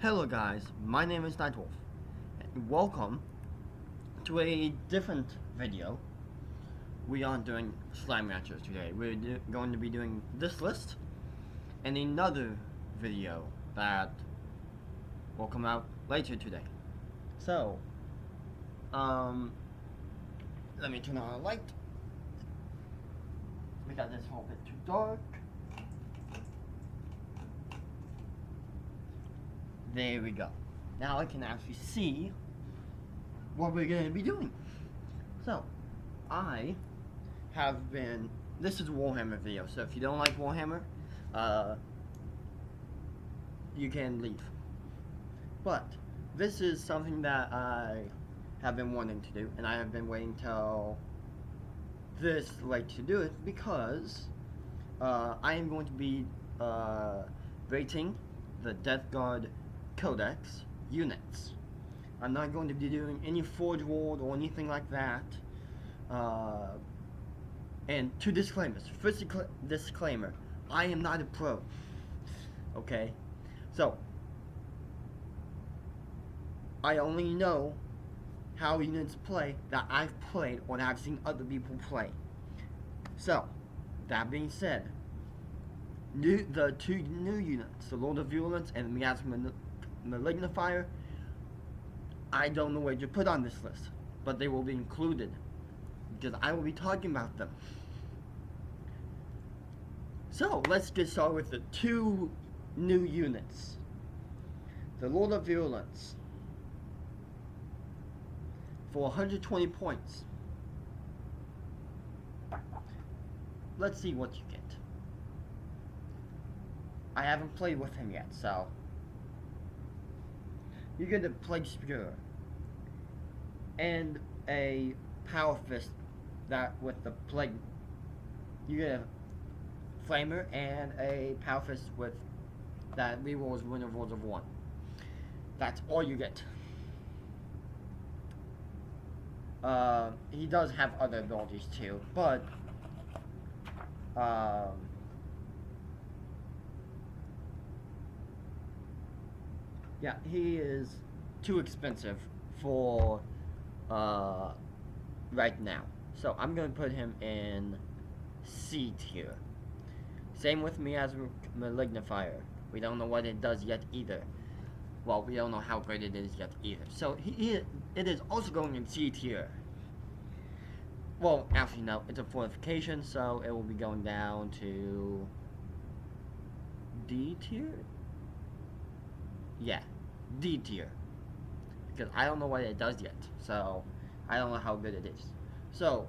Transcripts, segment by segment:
Hello guys, my name is Nightwolf, and welcome to a different video. We aren't doing slime ranchers today. We're going to be doing this list and another video that will come out later today. So, let me turn on a light. We got this whole bit too dark. There we go. Now I can actually see what we're going to be doing. So, I have been... This is a Warhammer video, so if you don't like Warhammer, you can leave. But, this is something that I have been wanting to do, and I have been waiting till this late to do it, because I am going to be rating the Deathguard Codex units. I'm not going to be doing any Forge World or anything like that. And two disclaimers. First disclaimer, I am not a pro. Okay? So, I only know how units play that I've played or that I've seen other people play. So, that being said, the two new units, the Lord of Violence and the Miasma Malignifier, I don't know where to put on this list, but they will be included because I will be talking about them. So let's get started with the two new units. The Lord of Violence for 120 points. Let's see what you get. I haven't played with him yet, so you get a Plague Spear and a Power Fist that with the Plague. You get a Flamer and a Power Fist with that rerolls winner rolls of 1. That's all you get. He does have other abilities too, but yeah, he is too expensive for right now. So I'm going to put him in C tier. Same with me as Malignifier. We don't know what it does yet either. Well, we don't know how great it is yet either. So it is also going in C tier. Well, actually no, it's a fortification, so it will be going down to D tier? Yeah, D tier. Because I don't know what it does yet, so I don't know how good it is. So,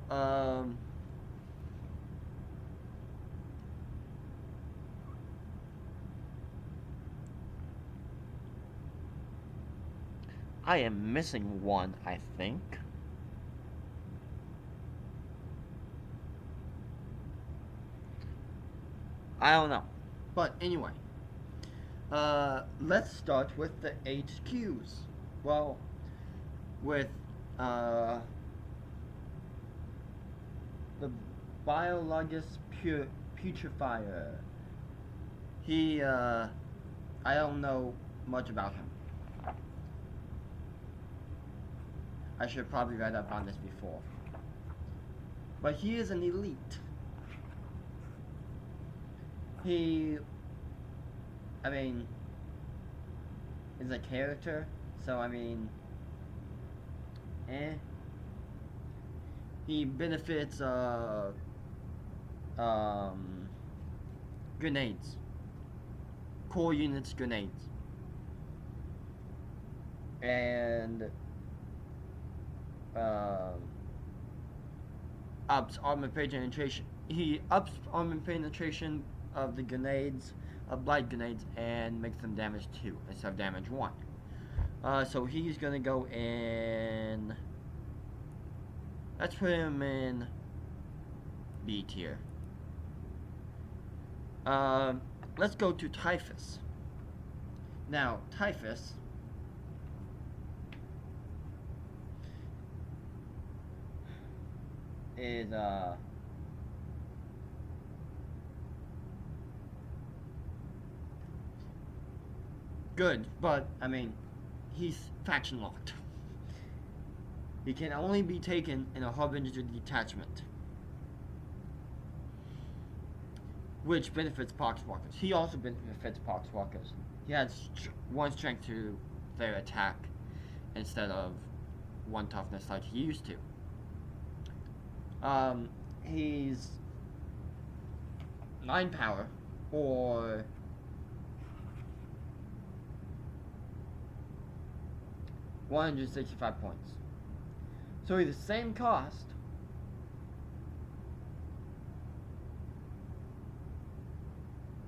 I am missing one, I think. I don't know. But anyway, let's start with the HQs. Well, with the Biologus Putrefier. He, I don't know much about him. I should probably read up on this before. But he is an elite. He, I mean, is a character, so I mean, he benefits, grenades. Core units grenades. And, ups armor penetration. He ups armor penetration of the grenades, blight grenades, and makes them damage 2 instead of damage 1. So he's gonna go in. Let's put him in B tier. Let's go to Typhus. Now, Typhus is good, but I mean, he's faction locked. He can only be taken in a Harbinger detachment, which benefits Poxwalkers. He also benefits Poxwalkers. He has 1 strength to their attack instead of 1 toughness like he used to. He's 9 power, or 165 points. So he's the same cost,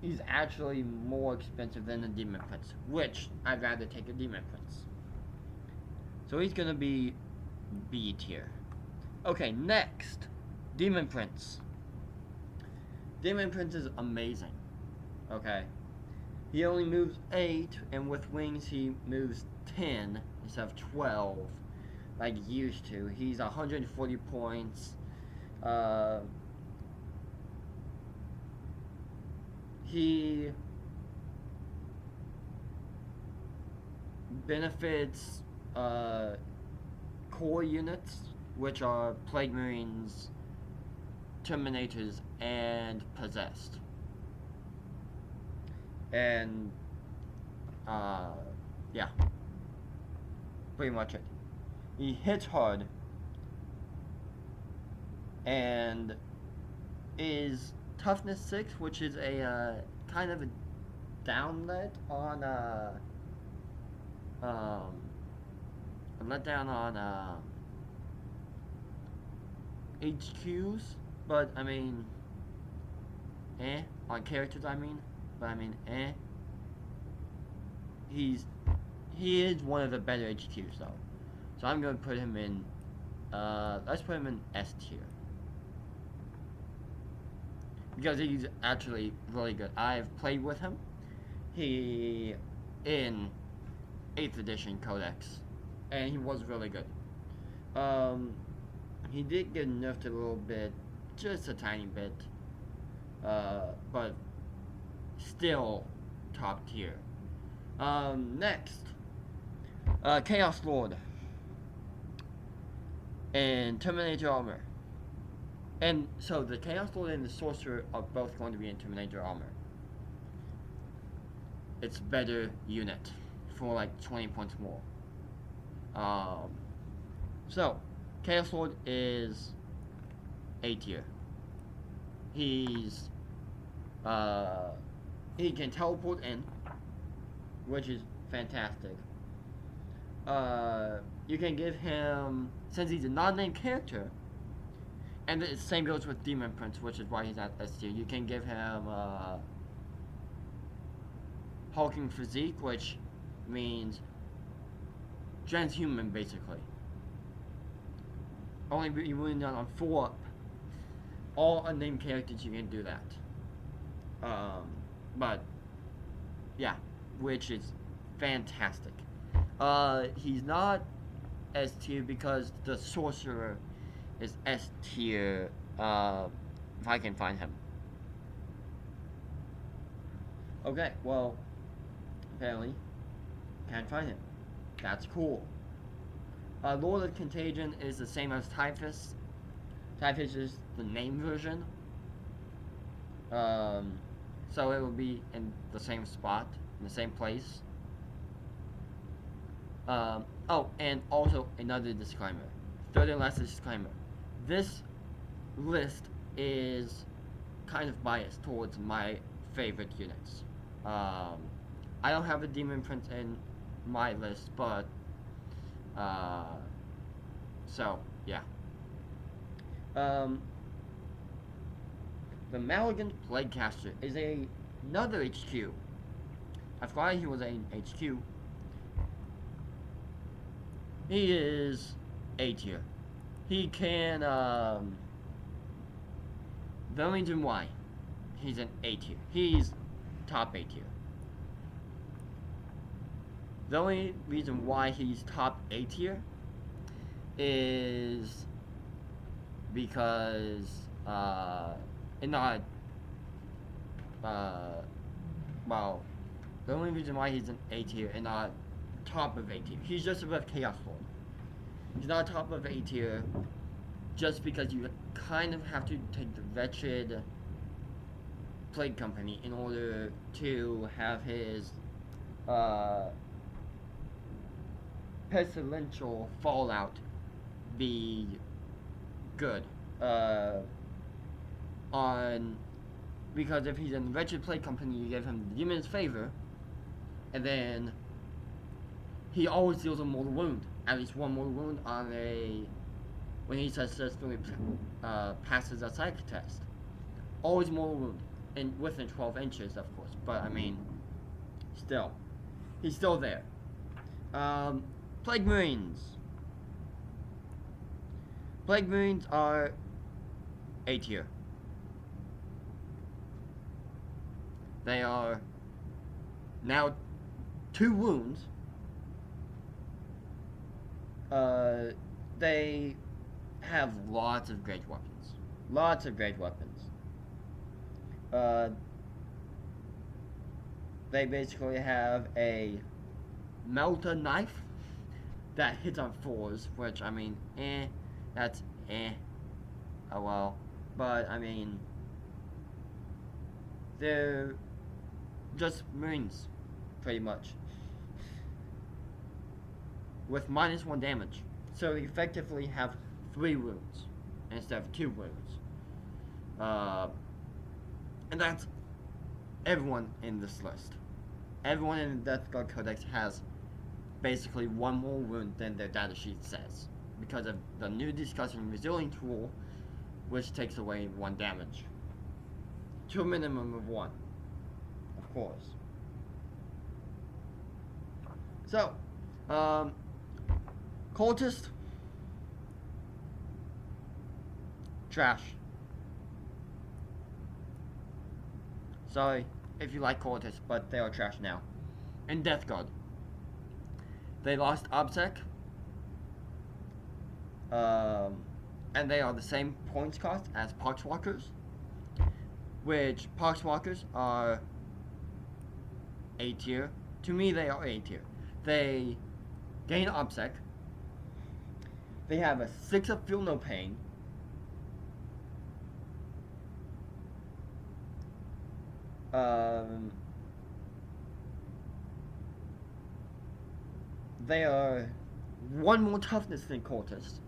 he's actually more expensive than the Demon Prince, which I'd rather take a Demon Prince. So he's gonna be B tier. Okay, next, Demon Prince. Demon Prince is amazing. Okay, he only moves 8, and with wings he moves 10 instead of 12, like he used to. He's 140 points. He benefits core units, which are Plague Marines, Terminators, and Possessed. And, yeah. Pretty much it. He hits hard, and is toughness 6, which is a, kind of a downlet on, a letdown on, HQs, but I mean, on characters I mean, but I mean, he is one of the better HQs though, so I'm gonna put him in, let's put him in S tier, because he's actually really good. I've played with him, in 8th edition Codex, and he was really good. He did get nerfed a little bit, just a tiny bit, but still top tier. Next, Chaos Lord and Terminator armor. And so the Chaos Lord and the Sorcerer are both going to be in Terminator armor. It's better unit for like 20 points more. So Chaos Lord is A tier. He's he can teleport in, which is fantastic. You can give him, since he's a non-named character, and the same goes with Demon Prince, which is why he's at S tier. You can give him hulking physique, which means transhuman basically. Only be running down on 4 all unnamed characters you can do that. But yeah, which is fantastic. He's not S tier because the Sorcerer is S tier, if I can find him. Okay, well, apparently, can't find him. That's cool. Lord of Contagion is the same as Typhus. Typhus is the name version. So it will be in the same spot, in the same place. Oh, and also another disclaimer. Third and last disclaimer. This list is kind of biased towards my favorite units. I don't have a Demon Prince in my list, but so yeah. The Malignant Plaguecaster is another HQ. I forgot he was an HQ. He is A tier. He can, the only reason why he's an A tier. He's top A tier. The only reason why he's top A tier is because, well, The only reason why he's an A tier and not top of A tier. He's just above Chaos Lord. He's not top of A tier just because you kind of have to take the wretched Plague Company in order to have his pestilential fallout be good. Because if he's in the wretched Plague Company, you give him the Demon's Favor, and then he always deals a mortal wound, at least one mortal wound when he successfully passes a psychic test. Always mortal wound, and within 12 inches, of course. But I mean, still, he's still there. Plague Marines. Plague Marines are A tier. They are now 2 wounds. They have lots of great weapons. Lots of great weapons. They basically have a melta knife that hits on 4s, which, I mean, that's oh well. But, I mean, they're just Marines, pretty much, with -1 damage. So they effectively have 3 wounds instead of 2 wounds. And that's everyone in this list. Everyone in the Deathguard Codex has basically 1 more wound than their datasheet says, because of the new discussing resilient tool, which takes away 1 damage. To a minimum of 1, of course. So, Cultist, trash. Sorry if you like Cultists, but they are trash now. And Deathguard, they lost Obsec, and they are the same points cost as Poxwalkers, which Poxwalkers are A tier. To me, they are A tier. They gain Obsec. They have a 6 of Feel No Pain. They are 1 more toughness than Cultists,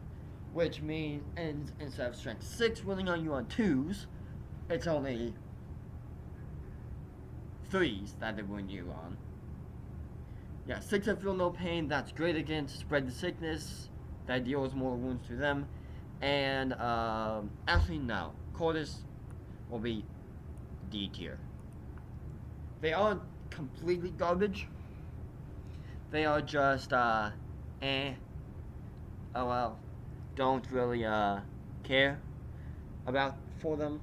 which means instead of strength 6 running on you on 2s, it's only 3s that they win you on. Yeah, 6 of Feel No Pain, that's great against Spread the Sickness, that deals more wounds to them. And, actually no, Cultists will be D tier. They aren't completely garbage. They are just, oh well, don't really, care about for them.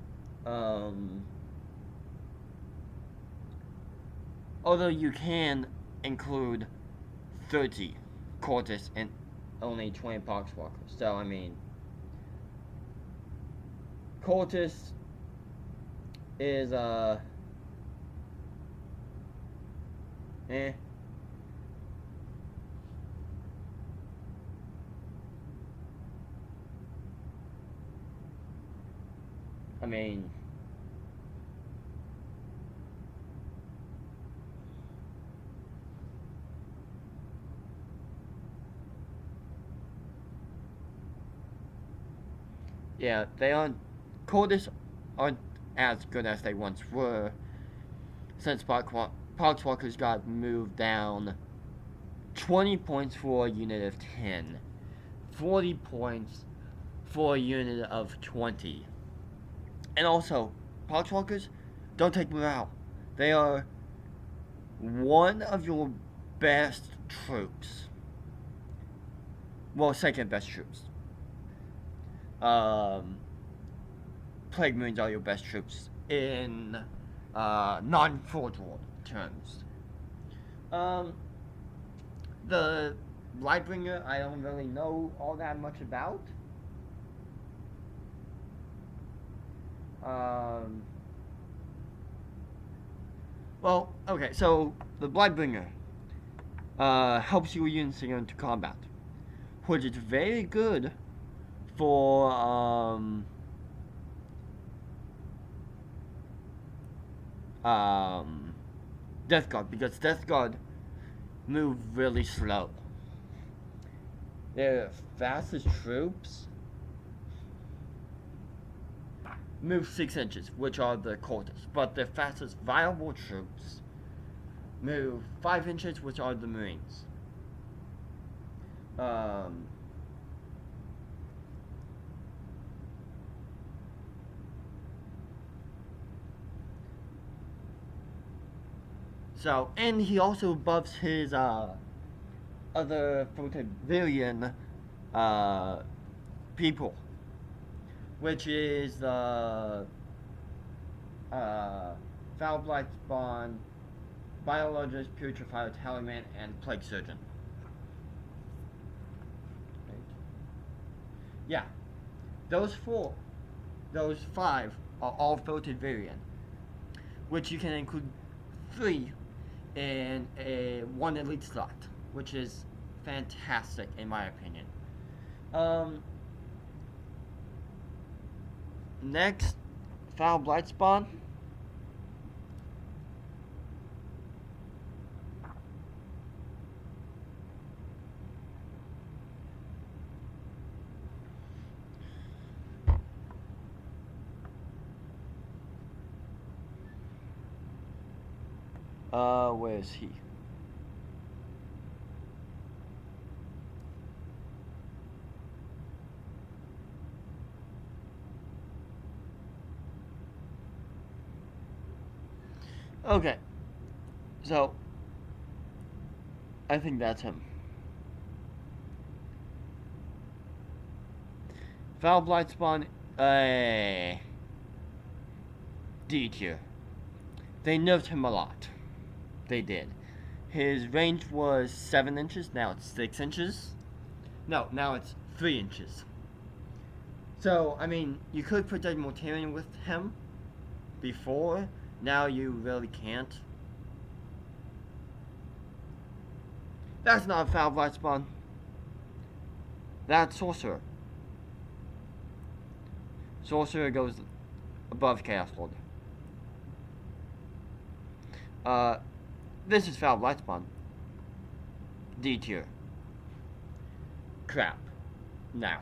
Although you can include 30 Cultists and only 20 Poxwalkers. So, I mean, Cultist is, I mean, yeah, they aren't, Cultists aren't as good as they once were, since Poxwalkers got moved down 20 points for a unit of 10, 40 points for a unit of 20. And also, Poxwalkers don't take morale. They are one of your best troops. Well, second best troops. Plague Marines are your best troops in non-Forge World terms. The Bloodbringer, I don't really know all that much about. Well, okay, so the Bloodbringer helps your units to go into combat, which is very good for Deathguard, because Deathguard move really slow. Their fastest troops move 6 inches, which are the cultists, but the fastest viable troops move 5 inches, which are the Marines. So, and he also buffs his other Foulblind people, which is the Foulblind Spawn, Biologist, Putrefier, Tallyman, and Plague Surgeon. Right. Yeah, those 5 are all filtered variant, which you can include 3 in a 1 elite slot, which is fantastic in my opinion. Next, Foulblind Spawn. Where is he? Okay, so I think that's him. Foulblind Spawn, D tier. They nerfed him a lot. They did. His range was 7 inches, now it's 6 inches. No, now it's 3 inches. So, I mean, you could protect Ontarian with him before. Now you really can't. That's not a Foulblind Spawn. That's Sorcerer. Sorcerer goes above Chaos Lord. This is Foulblind Spawn. D tier. Crap. Now.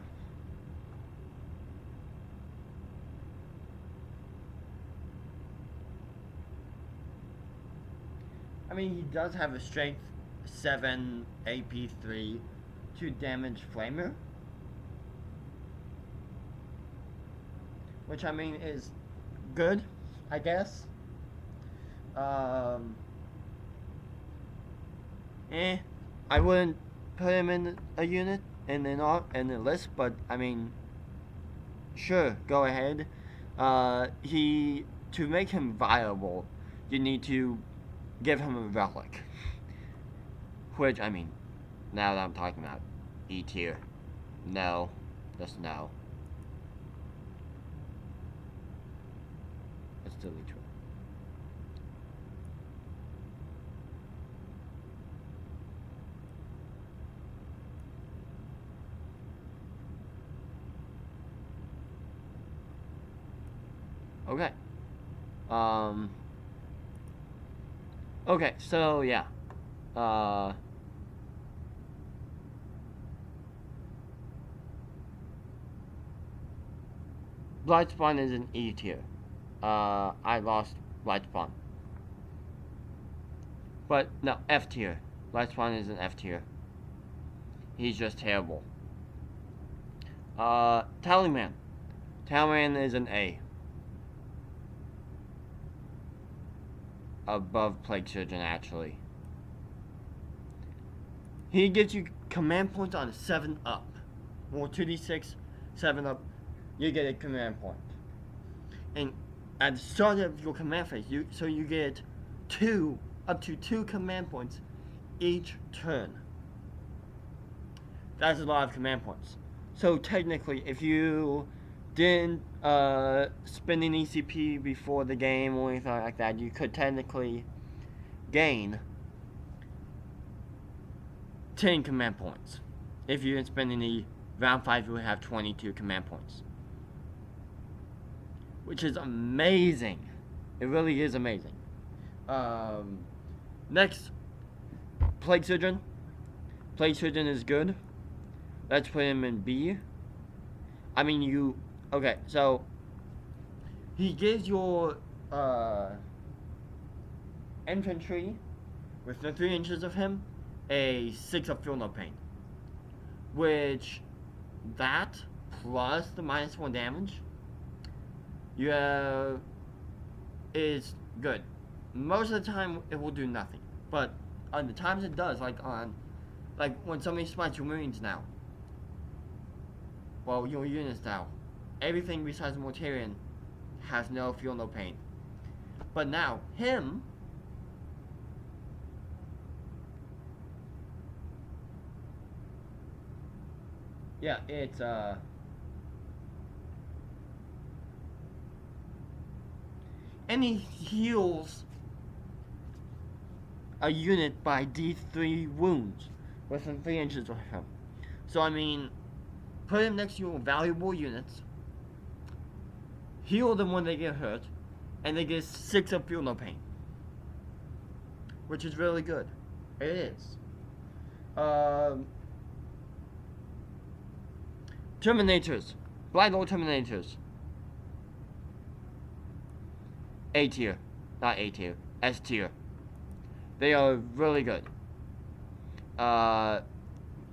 I mean, he does have a strength 7, AP 3, 2 damage flamer. Which I mean is good, I guess. I wouldn't put him in a unit in the list, but I mean, sure, go ahead. To make him viable, you need to give him a relic. Which, I mean, now that I'm talking about E tier, no, just no. Let's delete it. Okay. Okay, so yeah. Blight Spawn is an E tier. I lost Blight Spawn. But no, F tier. Blight Spawn is an F tier. He's just terrible. Tallyman. Tallyman is an A. Above Plague Surgeon, actually. He gives you command points on a 7 up. Roll 2d6, 7 up, you get a command point. And at the start of your command phase, you get up to 2 command points each turn. That's a lot of command points. So technically, if you didn't spend an ECP before the game or anything like that, you could technically gain 10 command points. If you didn't spend any, round 5 you will have 22 command points. Which is amazing. It really is amazing. Next, Plague Surgeon. Plague Surgeon is good. Let's put him in B. Okay, so he gives your infantry within 3 inches of him a 6 of Feel No Pain. Which, that plus the -1 damage, is good. Most of the time it will do nothing, but on the times it does, like when somebody smites your marines now, well, your units now, everything besides Mortarian has no Feel No Pain. But now him, yeah, it's and he heals a unit by D3 wounds within 3 inches of him. So put him next to your valuable units, heal them when they get hurt, and they get 6 of Feel No Pain, which is really good. It is. Terminators, Blind Terminators. A tier, not A tier, S tier. They are really good.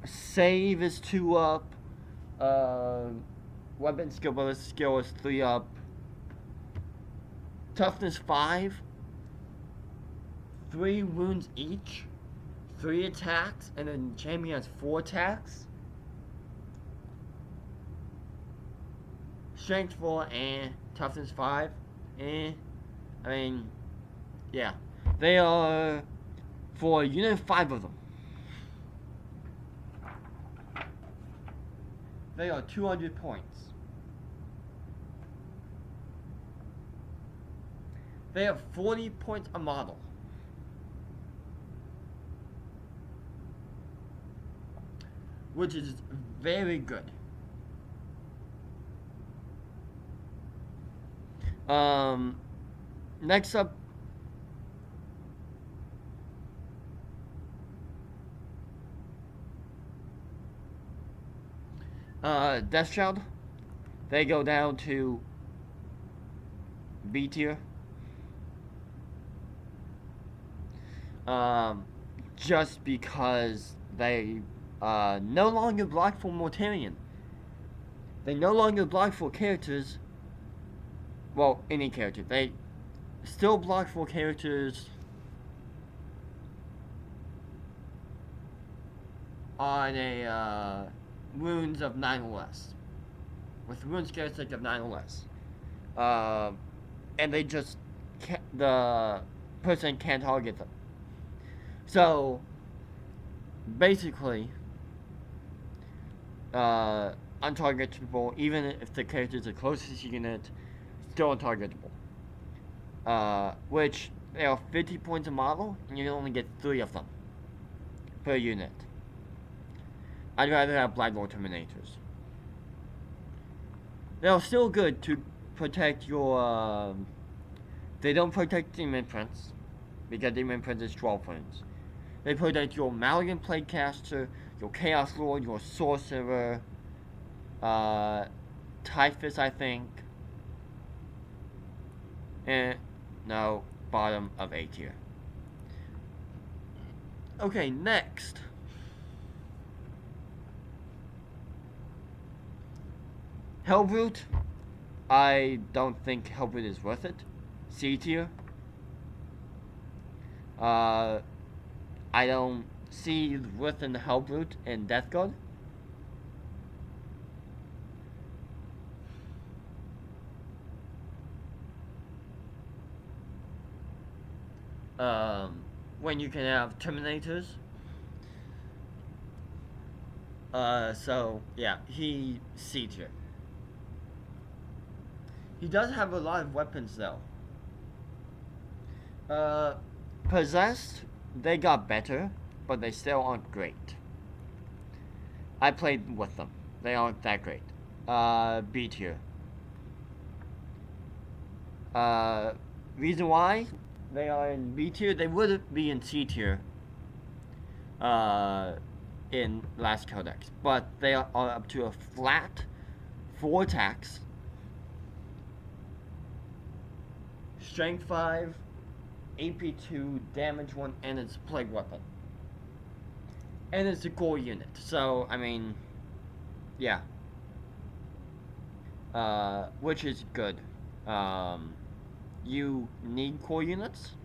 Save is 2 up. Weapon skill bonus skill is 3 up. Toughness 5. 3 wounds each. 3 attacks, and then champion has 4 attacks. Strength 4 and toughness 5. Yeah. They are for unit 5 of them. They are 200 points. They have 40 points a model. Which is very good. Next up, Deathguard. They go down to B tier. Just because they no longer block for Mortarian. They no longer block for characters. Well, any character. They still block for characters on a wounds of 9 or less. With wounds characteristic of 9 or less. And they just the person can't target them. So basically, untargetable, even if the character is the closest unit, still untargetable. Which they are 50 points a model, and you can only get 3 of them per unit. I'd rather have Bloodbringer Terminators. They're still good to protect your. They don't protect Demon Prince, because Demon Prince is 12 points. They protect your Malignant Plaguecaster, your Chaos Lord, your Sorcerer, Typhus, I think. And no, bottom of A tier. Okay, next. Hellbrute. I don't think Hellbrute is worth it. C tier. I don't see worth in the Hellbrute and Deathguard. When you can have Terminators. So yeah, he C tier. He does have a lot of weapons though. Possessed, they got better, but they still aren't great. I played with them. They aren't that great. B tier. Reason why they are in B tier, they would be in C tier. In last codex, but they are up to a flat 4 attacks, strength 5, AP 2, damage 1, and it's a plague weapon. And it's a core unit, so I mean, yeah. Which is good. You need core units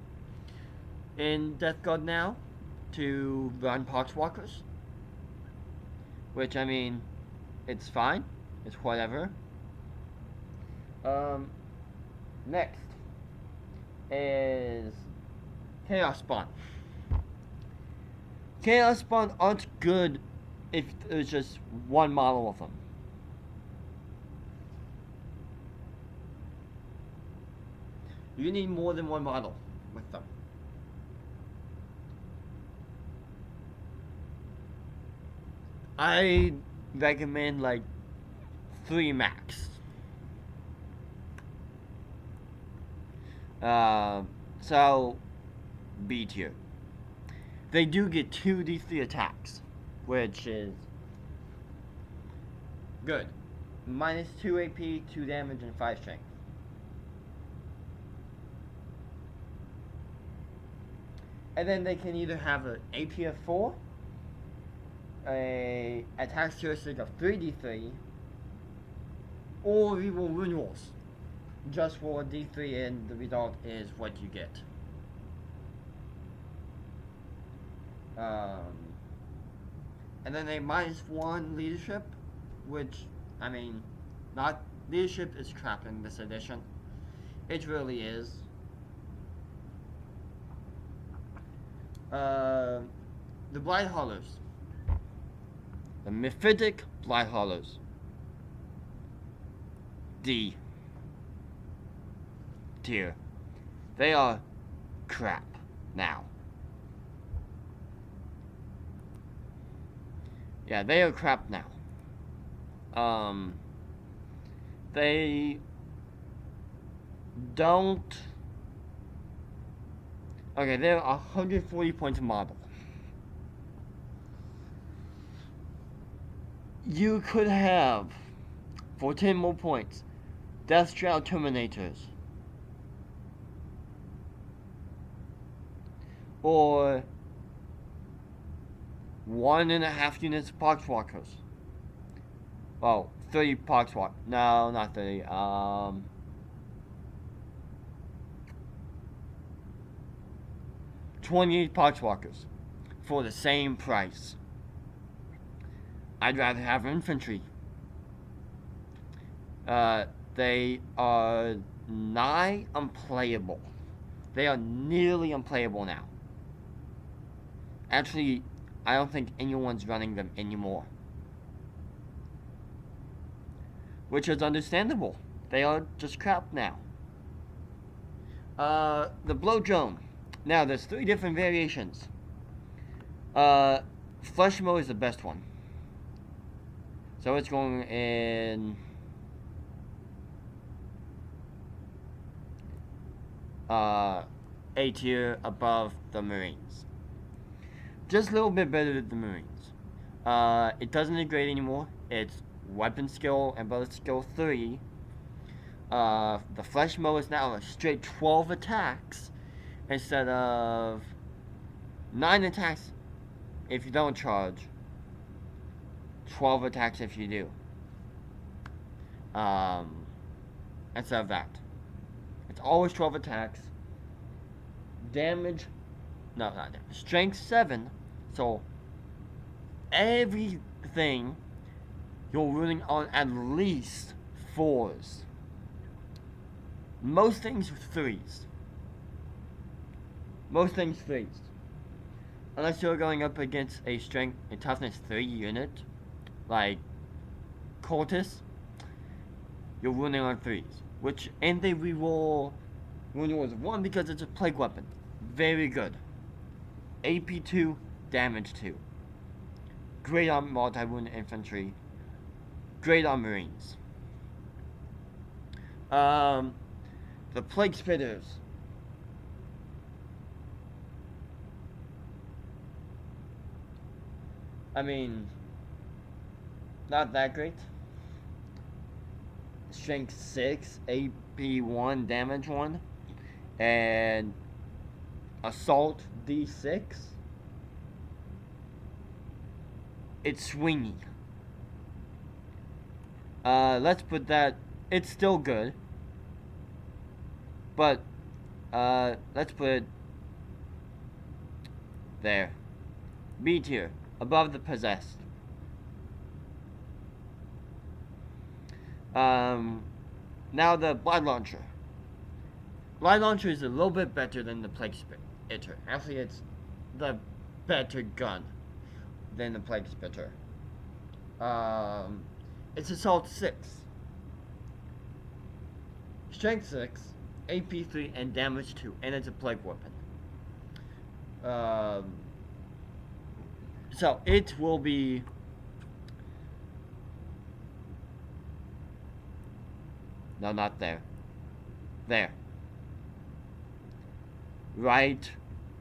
in Deathguard now to run Poxwalkers. Which, I mean, it's fine. It's whatever. Next is Chaos Spawn. Chaos Spawn aren't good if there's just one model of them. You need more than one model with them. I recommend like 3 max. So B tier. They do get 2d3 attacks, which is good. Minus 2 AP, 2 damage, and 5 strength. And then they can either have an AP of 4, a attack statistic of 3d3, or reroll renewals. Just for d3, and the result is what you get. And then a -1 leadership, which, I mean, not leadership is crap in this edition. It really is. The Blight Hollows. The Mephitic Blight Hollows. D tier. They are crap now. Yeah, they are crap now. They don't... Okay, they're 140 points a model. You could have, for 10 more points, Deathguard Terminators. Or 1.5 units of Poxwalkers. Well, 30 Poxwalkers. No, not 30. 28 Poxwalkers for the same price. I'd rather have infantry. They are nigh unplayable. They are nearly unplayable now. Actually, I don't think anyone's running them anymore. Which is understandable. They are just crap now. The Blow Drone. Now, there's 3 different variations. Fleshmo is the best one. So it's going in... A tier above the Marines. Just a little bit better than the Marines. It doesn't degrade anymore. It's weapon skill and bullet skill 3. The Fleshmo is now a straight 12 attacks instead of 9 attacks if you don't charge. 12 attacks if you do. Instead of that. It's always 12 attacks. Damage, no, not damage. Strength 7. So, everything you're running on at least 4s. Most things 3s. Most things 3s. Unless you're going up against a strength and toughness 3 unit, like Cultist, you're running on 3s. Which, and they reroll renewals 1 because it's a plague weapon. Very good. AP 2, damage 2. great on multi-wound infantry, great on marines. The plague spitters. I mean, not that great. Strength 6, AP 1, damage 1, and assault D6. It's swingy. Let's put that. It's still good, but let's put it there. B tier, above the possessed. Now the Blood Launcher. Blood Launcher is a little bit better than the Plague Spitter. Actually, it's the better gun than the Plague Spitter. It's Assault 6. Strength 6, AP 3, and damage 2, and it's a Plague Weapon. So it will be... No, not there. There. Right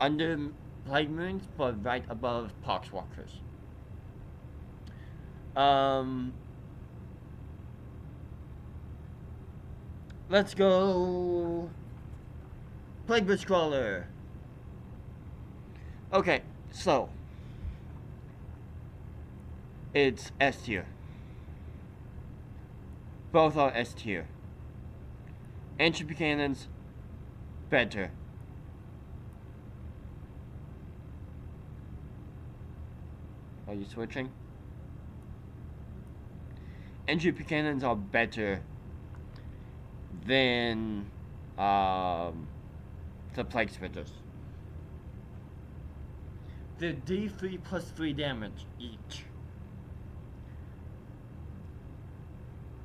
under Plague Moons, but right above Poxwalkers. Let's go... Plague Scrawler. Okay, so... It's S tier. Both are S tier. Entropy cannons, better. Are you switching? Entropy cannons are better than the Plague Spitters. They're D3 plus 3 damage each.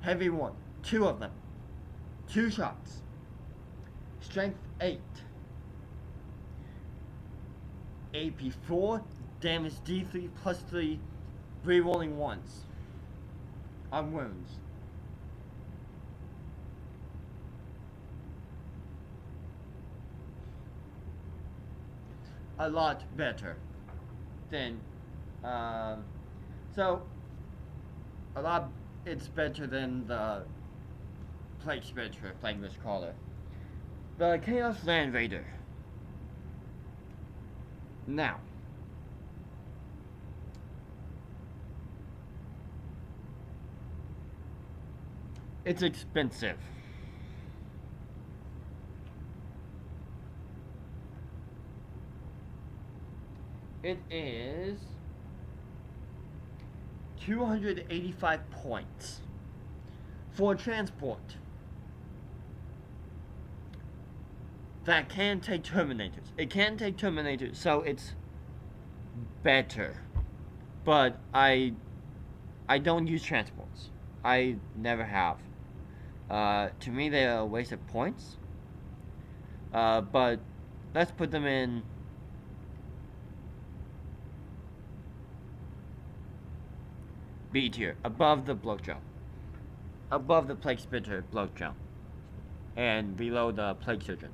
Heavy 1, 2 of them. 2 shots. Strength 8. AP 4, damage D3 plus 3, rerolling ones on wounds. A lot better than, it's better than the Plague Spitter, Plagueless Caller. The Chaos Land Raider. Now, it's expensive. It is 285 points for transport that can take Terminators. It can take Terminators, so it's better. But I don't use transports. I never have. To me, they are a waste of points. But let's put them in B tier, above the Bloodjump. Above the Plague Spitter Bloodjump. And below the Plague Surgeon.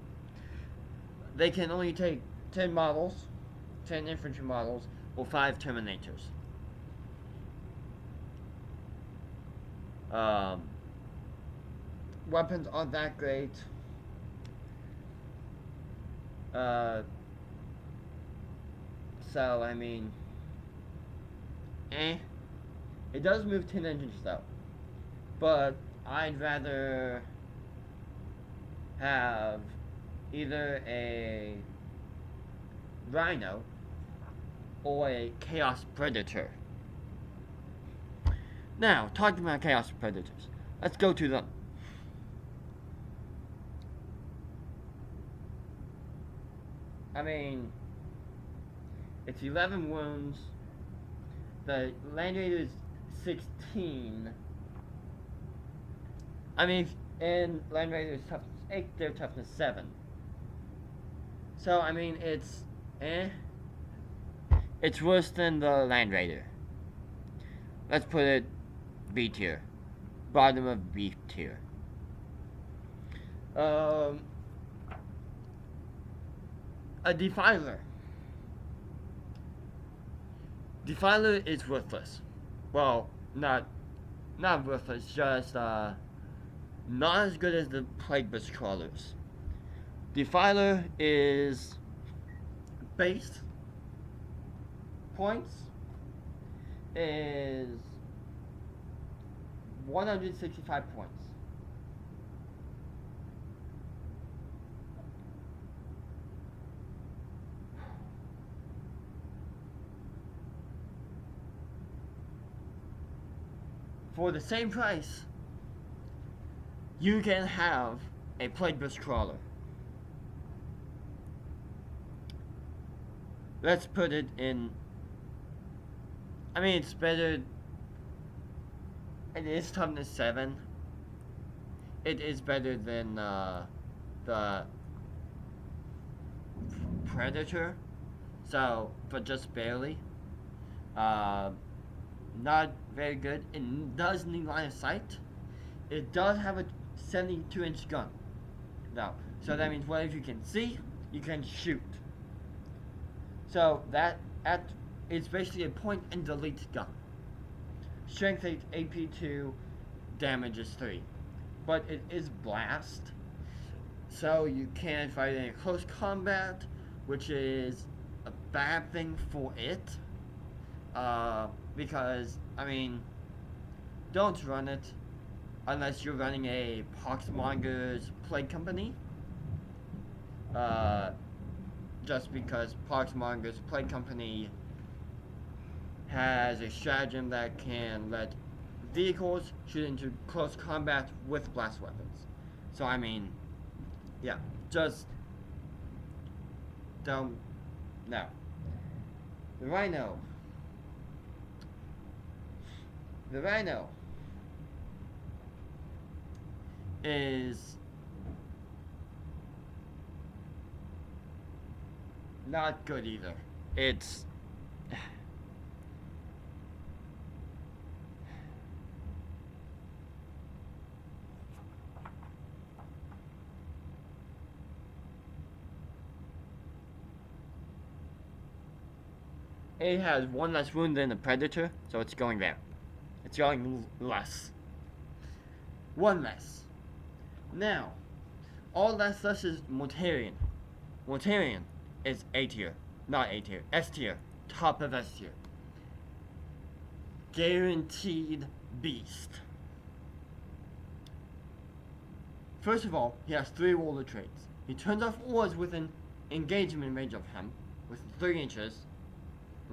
They can only take 10 models, 10 infantry models, or 5 Terminators. Weapons aren't that great. So, I mean, It does move 10 engines though. But I'd rather have either a Rhino or a Chaos Predator. Now, talking about Chaos Predators, let's go to them. I mean, it's 11 wounds. The Land Raider is 16. I mean, and Land Raider's toughness 8, their toughness 7. So, I mean, it's It's worse than the Land Raider. let's put it B tier. Bottom of B tier. A Defiler. Defiler is worthless. Well, not worthless, just not as good as the Plagueburst Crawlers. Defiler is base points is 165 points. For the same price, you can have a Plagueburst Crawler. Let's put it in. I mean, it's better. It is toughness 7. It is better than the Predator. So, but just barely. Not very good. It does need line of sight. It does have a 72-inch gun. Now, so that means whatever you can see, you can shoot. So it's basically a point and delete gun. Strength 8, AP 2, damage is 3. But it is blast. So you can't fight in close combat, which is a bad thing for it. Because, I mean, don't run it unless you're running a Poxmonger's Plague Company. Just because Poxmonger's Plague Company has a stratagem that can let vehicles shoot into close combat with blast weapons. So, I mean, yeah, just don't. No. The Rhino. The Rhino is not good either. It's it has one less wound than the Predator, so it's going there. It's going less. One less. Now, all that's less is Mortarian. Mortarian is A tier. Not A tier. S tier. Top of S tier. Guaranteed beast. First of all, he has 3 roller traits. He turns off ores within engagement range of him, with 3 inches.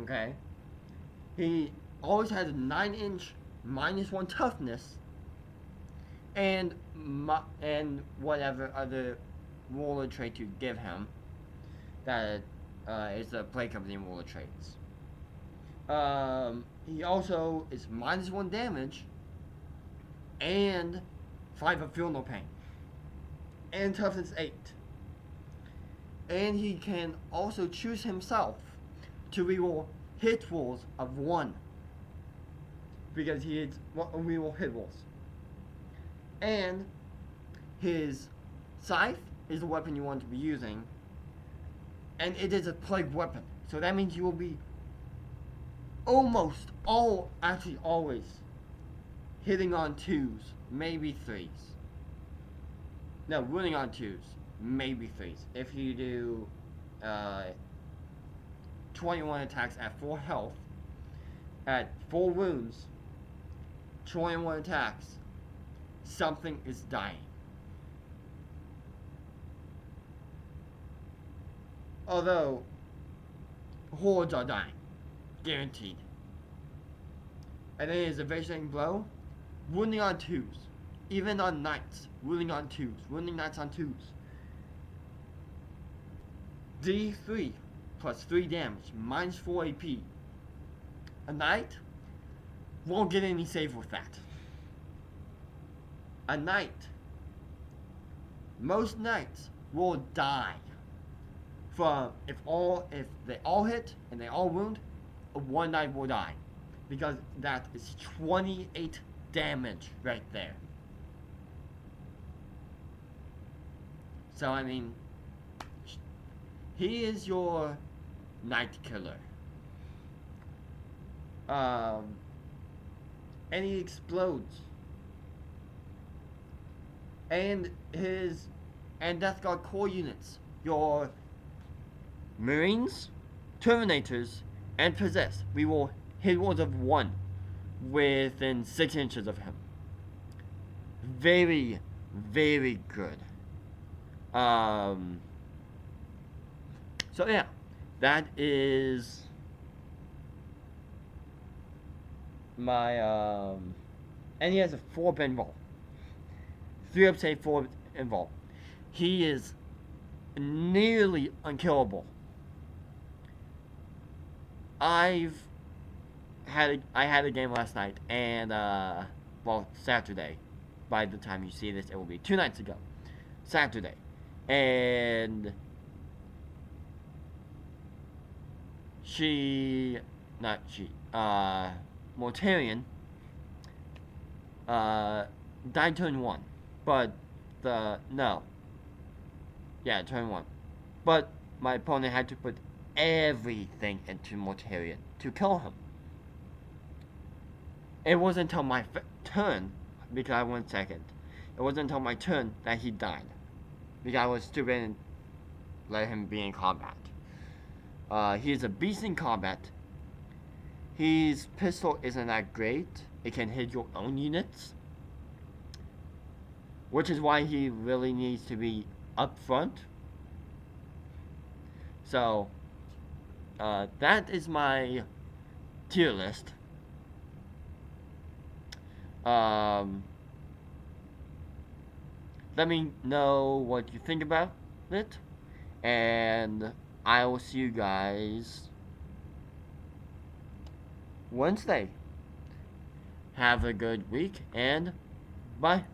Okay? He always has a 9-inch -1 toughness, and whatever other roller trait you give him, that is the Plague Company roller traits. He also is -1 damage, and 5 of Feel No Pain, and toughness 8. And he can also choose himself to reroll hit rolls of 1. Because he hits reroll hit rolls. And his scythe is the weapon you want to be using. And it is a plague weapon. So that means you will be actually always hitting on 2s, maybe 3s. No, running on 2s, maybe 3s. If you do 21 attacks at 4 health, at 4 wounds, 21 attacks, something is dying. Although, hordes are dying. Guaranteed. And then his Evading Blow, wounding on 2s. Even on knights, wounding on 2s. Wounding knights on 2s. D3 plus 3 damage, -4 AP. A knight won't get any save with that. A knight, most knights will die from if they all hit and they all wound, one knight will die. because that is 28 damage right there. So I mean, he is your night killer. And he explodes. And Deathguard core units, your Marines, Terminators, and Possessed, we will hit walls of 1 within 6 inches of him. Very, very good. So yeah, that is my and he has a 4 pinball. 3 up save, 4 involved. He is nearly unkillable. I had a game last night, and well, Saturday. By the time you see this, it will be 2 nights ago. Saturday. And Ontarian died turn 1. But turn 1. But my opponent had to put everything into Mortarian to kill him. It wasn't until my turn, because I went second, it wasn't until my turn that he died. Because I was stupid and let him be in combat. He's a beast in combat. His pistol isn't that great. It can hit your own units. Which is why he really needs to be up front. So, that is my tier list. Let me know what you think about it. And I will see you guys Wednesday. Have a good week and bye.